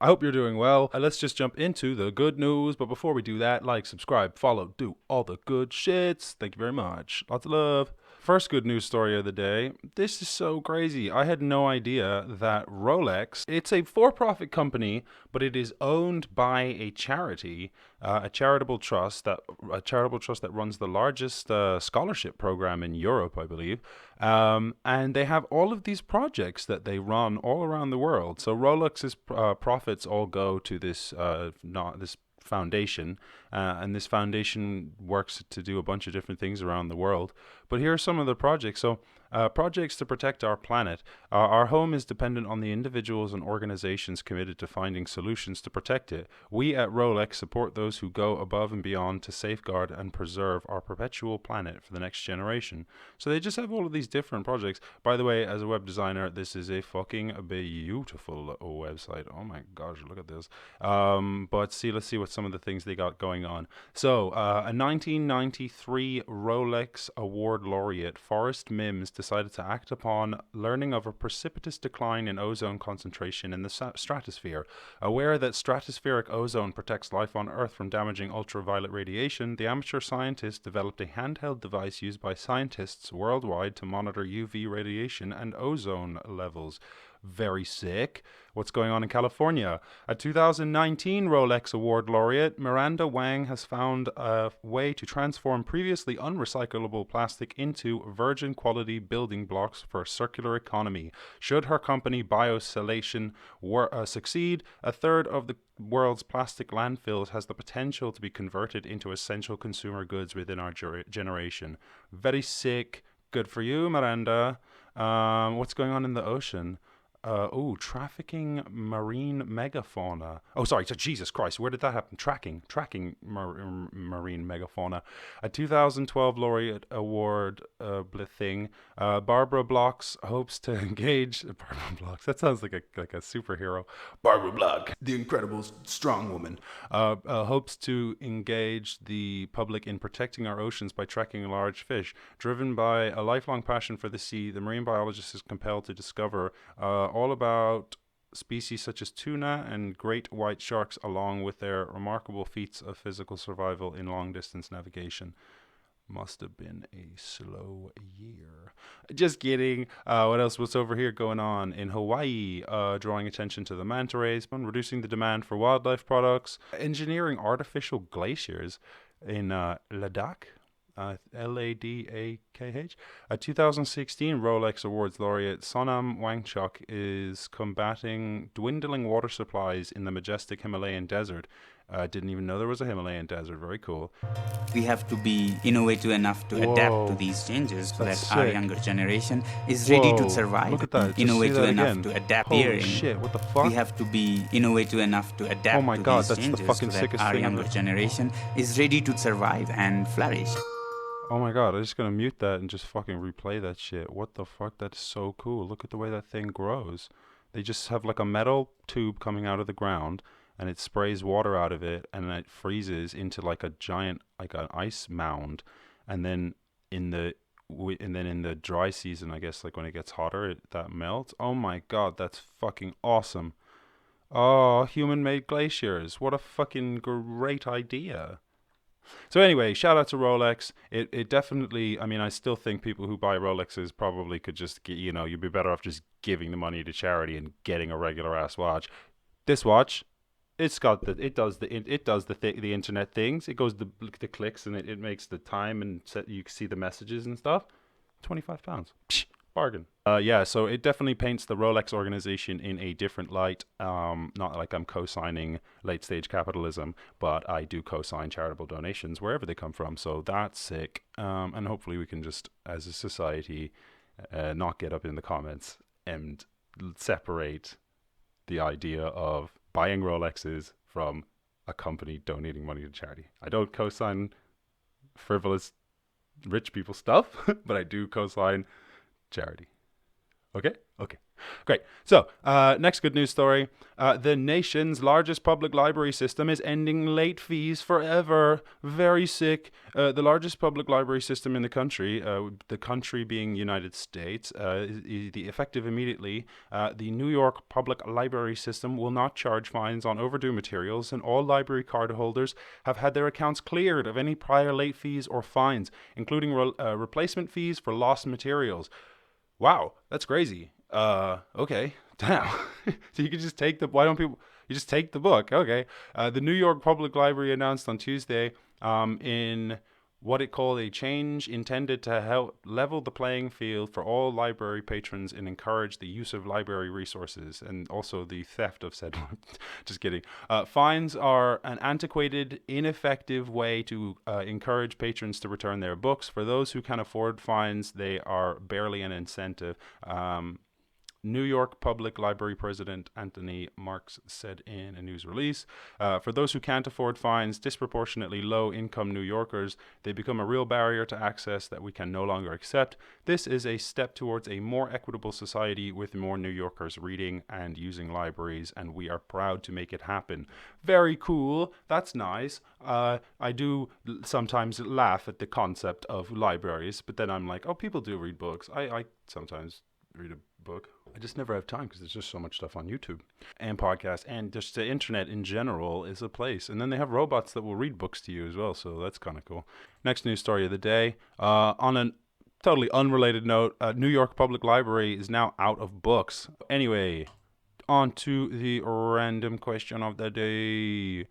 I hope you're doing well. Let's just jump into the good news. But before we do that, like, subscribe, follow, do all the good shits. Thank you very much. Lots of love. First good news story of the day. This is so crazy. I had no idea that Rolex, it's a for-profit company, but it is owned by a charity, a charitable trust that runs the largest scholarship program in Europe, I believe. And they have all of these projects that they run all around the world. So Rolex's profits all go to this not this foundation, and this foundation works to do a bunch of different things around the world. But here are some of the projects. So, projects to protect our planet. Our home is dependent on the individuals and organizations committed to finding solutions to protect it. We at Rolex support those who go above and beyond to safeguard and preserve our perpetual planet for the next generation. So they just have all of these different projects. By the way, as a web designer, this is a fucking beautiful website. Oh my gosh, look at this. But let's see what some of the things they got going on. So, a 1993 Rolex Award laureate, Forrest Mims, decided to act upon learning of a precipitous decline in ozone concentration in the stratosphere. Aware that stratospheric ozone protects life on Earth from damaging ultraviolet radiation, the amateur scientist developed a handheld device used by scientists worldwide to monitor UV radiation and ozone levels. Very sick. What's going on in California? A 2019 Rolex Award laureate, Miranda Wang, has found a way to transform previously unrecyclable plastic into virgin quality building blocks for a circular economy. Should her company Biosolation succeed, a third of the world's plastic landfills has the potential to be converted into essential consumer goods within our generation. Very sick. Good for you, Miranda. What's going on in the ocean? Trafficking marine megafauna. Oh, sorry. So Jesus Christ, where did that happen? Tracking marine megafauna. A 2012 laureate award thing. Barbara Blocks hopes to engage. Barbara Blocks. That sounds like a superhero. Barbara Block, the incredible strong woman, hopes to engage the public in protecting our oceans by tracking large fish. Driven by a lifelong passion for the sea, the marine biologist is compelled to discover all about species such as tuna and great white sharks, along with their remarkable feats of physical survival in long distance navigation. Must have been a slow year. Just kidding. What else? What's over here going on in Hawaii? Drawing attention to the manta rays, reducing the demand for wildlife products, engineering artificial glaciers in Ladakh. Ladakh. A 2016 Rolex Awards laureate Sonam Wangchuk is combating dwindling water supplies in the majestic Himalayan desert. Didn't even know there was a Himalayan desert. Very cool. We have to be innovative enough to adapt to these changes so that our younger generation is ready to survive. Look at that. Innovative enough to adapt. Holy shit, what the fuck? We have to be innovative enough to adapt oh my to God, these that's changes the fucking so that sickest our thing younger ever. generation is ready to survive and flourish. Oh my God, I'm just gonna mute that and just fucking replay that shit. What the fuck? That's so cool. Look at the way that thing grows. They just have like a metal tube coming out of the ground, and it sprays water out of it, and it freezes into like a giant, like an ice mound. And then in the in the dry season, I guess, like when it gets hotter, that melts. Oh my God, that's fucking awesome. Oh, human-made glaciers. What a fucking great idea. So anyway, shout out to Rolex. It definitely, I mean, I still think people who buy Rolexes probably could just, you'd be better off just giving the money to charity and getting a regular ass watch. This watch, it does the internet things. It goes the clicks, and it makes the time, and you can see the messages and stuff. £25. Psh, bargain. Yeah, so it definitely paints the Rolex organization in a different light. Not like I'm co-signing late stage capitalism, but I do co-sign charitable donations wherever they come from. So that's sick. And hopefully we can just, as a society, not get up in the comments and separate the idea of buying Rolexes from a company donating money to charity. I don't co-sign frivolous rich people stuff, but I do co-sign charity. Okay. Okay. Great. So, next good news story. The nation's largest public library system is ending late fees forever. Very sick. The largest public library system in the country being United States, the effective immediately. The New York public library system will not charge fines on overdue materials, and all library card holders have had their accounts cleared of any prior late fees or fines, including replacement fees for lost materials. Wow, that's crazy. Okay, damn. So you could just take the. Why don't people? You just take the book. Okay. The New York Public Library announced on Tuesday, in what it called a change intended to help level the playing field for all library patrons and encourage the use of library resources and also the theft of said. Just kidding. Fines are an antiquated, ineffective way to encourage patrons to return their books. For those who can afford fines, they are barely an incentive. New York Public Library President Anthony Marks said in a news release. For those who can't afford fines, disproportionately low-income New Yorkers, they become a real barrier to access that we can no longer accept. This is a step towards a more equitable society with more New Yorkers reading and using libraries, and we are proud to make it happen. Very cool. That's nice. I do sometimes laugh at the concept of libraries, but then I'm like, oh, people do read books. I sometimes read a book. I just never have time because there's just so much stuff on YouTube and podcasts, and just the internet in general is a place. And then they have robots that will read books to you as well, so that's kind of cool. Next news story of the day. On a totally unrelated note, New York Public Library is now out of books. Anyway, on to the random question of the day.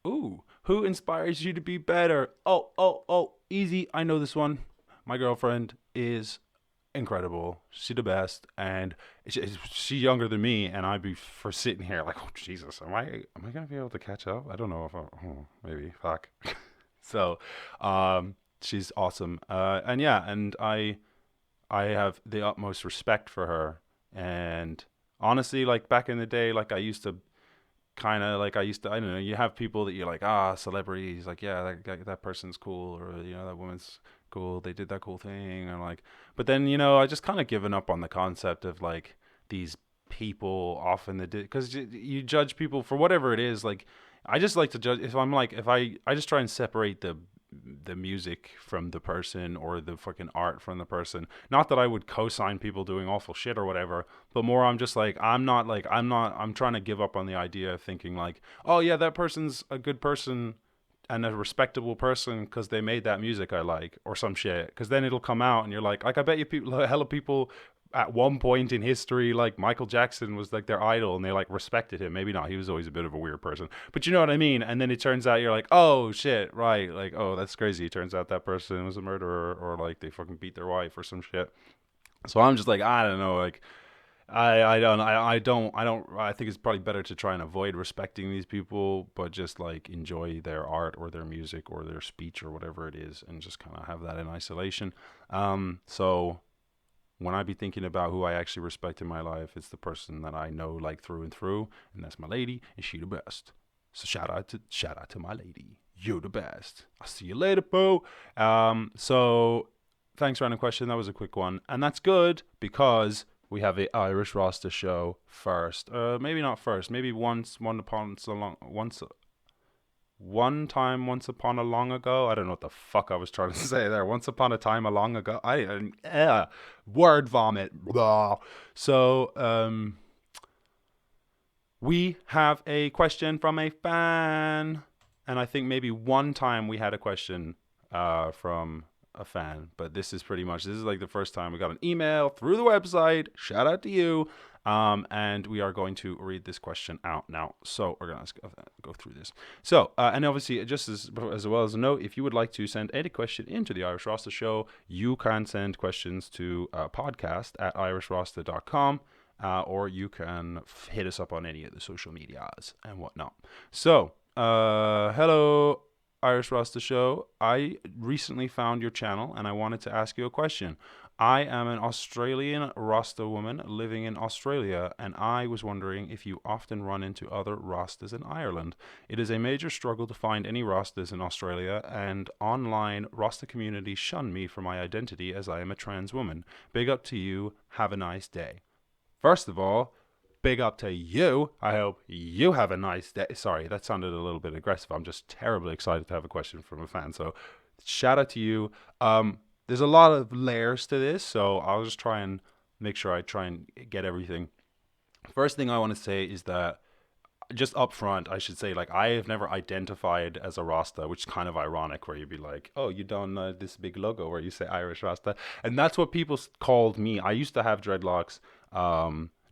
Ooh, who inspires you to be better? Oh, easy. I know this one. My girlfriend is incredible. She's the best, and she's younger than me, and I'd be for sitting here like, oh Jesus, am I gonna be able to catch up? I don't know if maybe fuck. So, she's awesome, and yeah, and I have the utmost respect for her, and honestly, like back in the day, like I used to I don't know, you have people that you're like, celebrities, like, yeah, that person's cool, or, that woman's cool, they did that cool thing, and like, but then, I just kind of given up on the concept of like these people often that did, because you judge people for whatever it is. Like, I just like to judge, if I just try and separate the music from the person, or the fucking art from the person. Not that I would co-sign people doing awful shit or whatever, but more I'm just like, I'm trying to give up on the idea of thinking like, oh yeah, that person's a good person and a respectable person because they made that music I like, or some shit. Because then it'll come out and you're like I bet you people, hella people at one point in history, like Michael Jackson was like their idol and they like respected him. Maybe not, he was always a bit of a weird person, but you know what I mean. And then it turns out you're like, oh shit, right, like, oh, that's crazy. It turns out that person was a murderer, or like they fucking beat their wife or some shit. So I'm just like, I don't know, like, I think it's probably better to try and avoid respecting these people, but just like enjoy their art or their music or their speech or whatever it is, and just kind of have that in isolation. So when I be thinking about who I actually respect in my life, it's the person that I know like through and through, and that's my lady, and she the best. So shout out to my lady. You the best. I'll see you later, boo. So thanks for random question. That was a quick one, and that's good because we have a Irish Rasta show first. Maybe not first. Maybe once upon a long ago. I don't know what the fuck I was trying to say there. Once upon a time, a long ago. Word vomit. Blah. So, we have a question from a fan, and I think maybe one time we had a question from a fan, but this is like the first time we got an email through the website. Shout out to you. And we are going to read this question out now. So we're going to go through this. So, and obviously, just as well as a note, if you would like to send any question into the Irish Rasta Show, you can send questions to podcast@irishrasta.com, or you can hit us up on any of the social medias and whatnot. So, hello, Irish Rasta Show. I recently found your channel and I wanted to ask you a question. I am an Australian Rasta woman living in Australia, and I was wondering if you often run into other Rastas in Ireland. It is a major struggle to find any Rastas in Australia, and online Rasta community shun me for my identity as I am a trans woman. Big up to you. Have a nice day. first of all, big up to you. I hope you have a nice day. Sorry, that sounded a little bit aggressive. I'm just terribly excited to have a question from a fan. So shout out to you. There's a lot of layers to this, so I'll just try and make sure I try and get everything. First thing I want to say is that just up front, I should say, like, I have never identified as a Rasta, which is kind of ironic, where you'd be like, oh, you done this big logo where you say Irish Rasta. And that's what people called me. I used to have dreadlocks.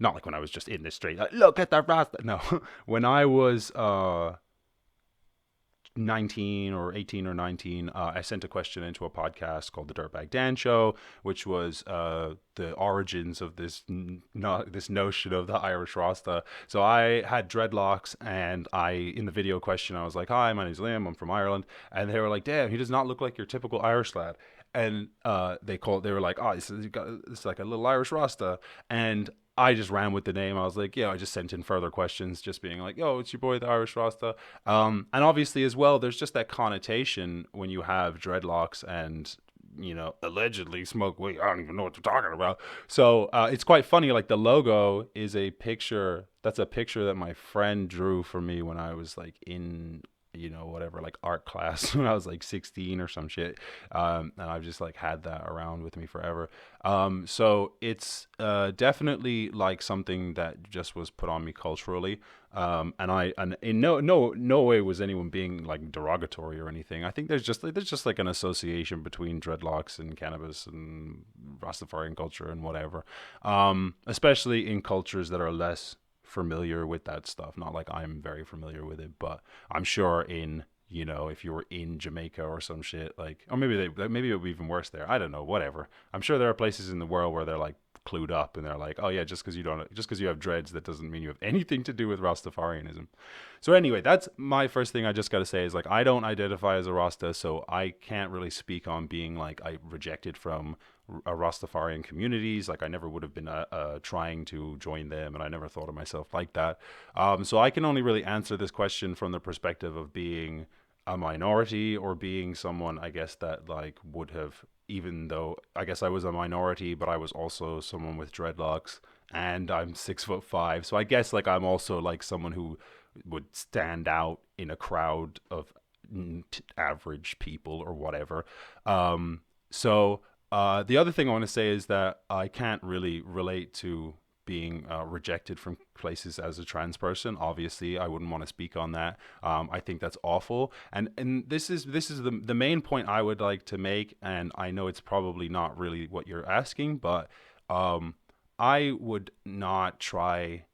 Not like when I was just in the street, like, look at that Rasta. No, when I was 19 or 18 or 19, I sent a question into a podcast called the Dirtbag Dan Show, which was the origins of this this notion of the Irish Rasta. So I had dreadlocks, and in the video question, I was like, hi, my name's Liam, I'm from Ireland. And they were like, damn, he does not look like your typical Irish lad. And they were like, oh, this is like a little Irish Rasta. And I just ran with the name. I was like, yeah, I just sent in further questions, just being like, yo, it's your boy, the Irish Rasta. And obviously, as well, there's just that connotation when you have dreadlocks and, allegedly smoke weed. I don't even know what they're talking about. So it's quite funny. Like, the logo is a picture. That's a picture that my friend drew for me when I was like in whatever, like art class when I was like 16 or some shit. And I've just like had that around with me forever. So it's definitely like something that just was put on me culturally. And in no way was anyone being like derogatory or anything. I think there's just like an association between dreadlocks and cannabis and Rastafarian culture and whatever. Especially in cultures that are less familiar with that stuff. Not like I'm very familiar with it, but I'm sure if you were in Jamaica or some shit, like, or maybe it would be even worse there. I don't know, whatever. I'm sure there are places in the world where they're like clued up and they're like, oh yeah, just because you have dreads, that doesn't mean you have anything to do with Rastafarianism. So anyway, that's my first thing I just got to say is, like, I don't identify as a Rasta, so I can't really speak on being like I rejected from Rastafarian communities. Like, I never would have been trying to join them, and I never thought of myself like that. So I can only really answer this question from the perspective of being a minority, or being someone, I guess, that like would have, even though I guess I was a minority, but I was also someone with dreadlocks, and I'm 6'5", so I guess like I'm also like someone who would stand out in a crowd of average people or whatever. So the other thing I want to say is that I can't really relate to being rejected from places as a trans person. Obviously, I wouldn't want to speak on that. I think that's awful, and this is the main point I would like to make. And I know it's probably not really what you're asking, but I would not try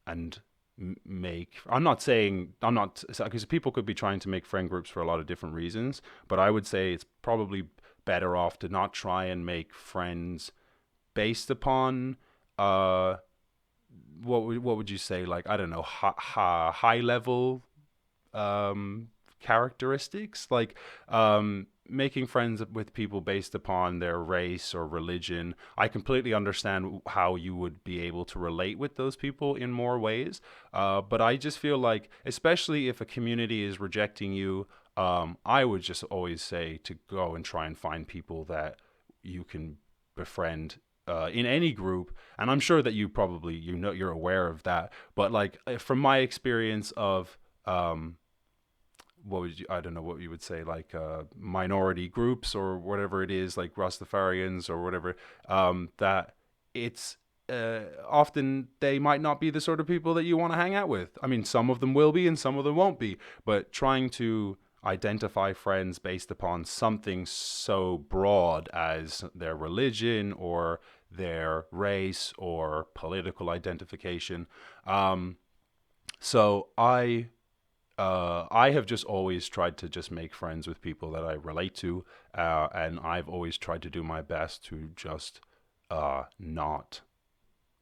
and I'm not because people could be trying to make friend groups for a lot of different reasons, but I would say it's probably better off to not try and make friends based upon what would you say, like, I don't know, high level characteristics, like making friends with people based upon their race or religion. I completely understand how you would be able to relate with those people in more ways, but I just feel like, especially if a community is rejecting you, I would just always say to go and try and find people that you can befriend in any group. And I'm sure that you probably, you're aware of that, but like from my experience of I don't know what you would say, like minority groups or whatever it is, like Rastafarians or whatever, that it's often they might not be the sort of people that you want to hang out with. I mean, some of them will be and some of them won't be, but trying to identify friends based upon something so broad as their religion or their race or political identification. So I have just always tried to just make friends with people that I relate to, and I've always tried to do my best to just not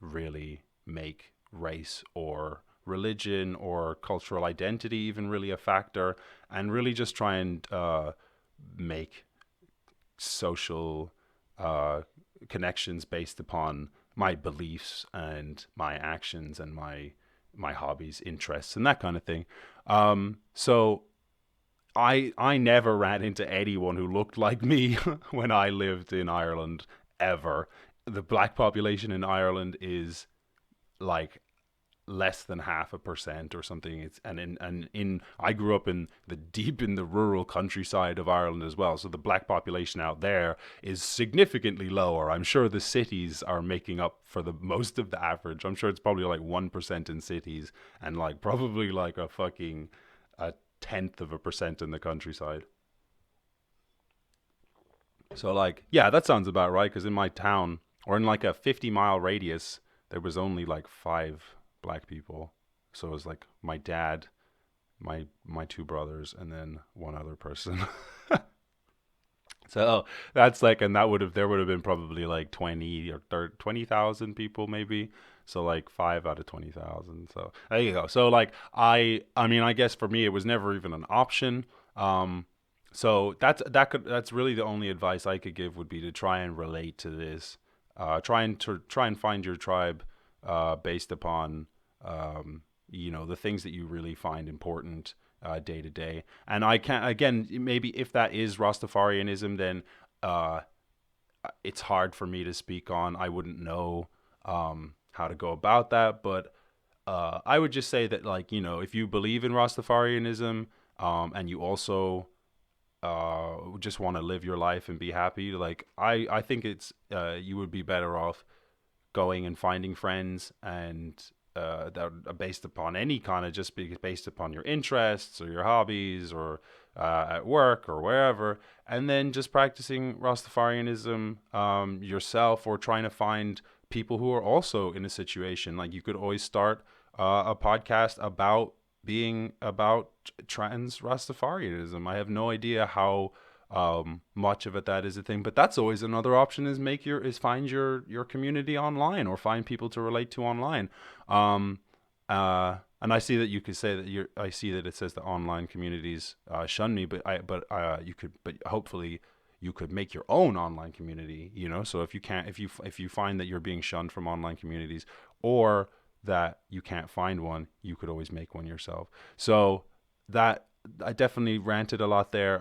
really make race or religion or cultural identity even really a factor, and really just try and make social connections based upon my beliefs and my actions and my hobbies, interests, and that kind of thing. So I never ran into anyone who looked like me when I lived in Ireland, ever. The black population in Ireland is like less than 0.5% or something. It's and in I grew up in the rural countryside of Ireland as well, so the black population out there is significantly lower. I'm sure the cities are making up for the most of the average. I'm sure it's probably like 1% in cities, and like probably like a 0.1% in the countryside. So like, yeah, that sounds about right, because in my town, or in like a 50-mile radius, there was only like 5 black people. So it was like my dad, my two brothers, and then one other person. So that's like, and that would have there would have been probably like 20,000 people maybe. So like 5 out of 20,000. So there you go. So like I mean, I guess for me it was never even an option. So that's really the only advice I could give, would be to try and relate to this. Try and find your tribe, based upon, the things that you really find important, day to day. And I can't, again, maybe if that is Rastafarianism, then uh, it's hard for me to speak on. I wouldn't know how to go about that, but I would just say that, like, if you believe in Rastafarianism, and you also just want to live your life and be happy, like I think it's you would be better off going and finding friends, and that are based upon any kind of, just be based upon your interests or your hobbies, or at work or wherever, and then just practicing Rastafarianism yourself, or trying to find people who are also in a situation. Like, you could always start a podcast about trans Rastafarianism. I have no idea how much of it that is a thing, but that's always another option, is find your community online, or find people to relate to online. um and I see that you could say that I see that it says that online communities shun me, but hopefully you could make your own online community, so if you can't, if you find that you're being shunned from online communities, or that you can't find one, you could always make one yourself. So that I definitely ranted a lot there,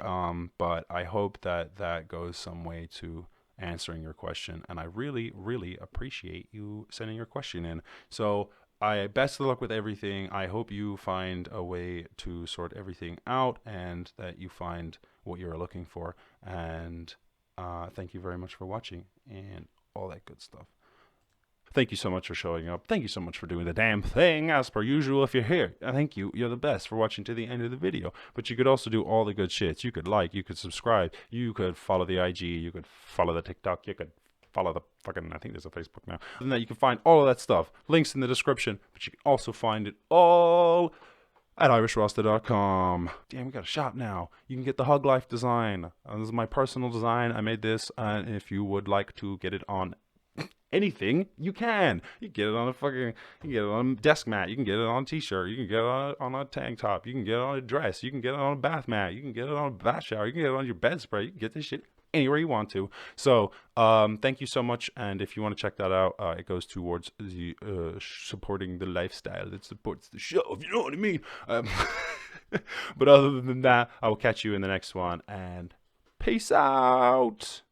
but I hope that that goes some way to answering your question, and I really, really appreciate you sending your question in. So I best of luck with everything. I hope you find a way to sort everything out, and that you find what you're looking for. And thank you very much for watching and all that good stuff. Thank you so much for showing up. Thank you so much for doing the damn thing, as per usual. If you're here, thank you. You're the best for watching to the end of the video. But you could also do all the good shits. You could like, you could subscribe, you could follow the IG, you could follow the TikTok, you could follow the fucking, I think there's a Facebook now. And that you can find all of that stuff. Links in the description, but you can also find it all at irishrasta.com. Damn, we got a shop now. You can get the Hug Life design. This is my personal design. I made this, and if you would like to get it on anything, you can. You can get it on you can get it on a desk mat, you can get it on a t-shirt, you can get it on a tank top, you can get it on a dress, you can get it on a bath mat, you can get it on a bath shower, you can get it on your bed spray, you can get this shit anywhere you want to. So thank you so much, and if you want to check that out, it goes towards the supporting the lifestyle that supports the show, if you know what I mean. But other than that, I will catch you in the next one, and peace out.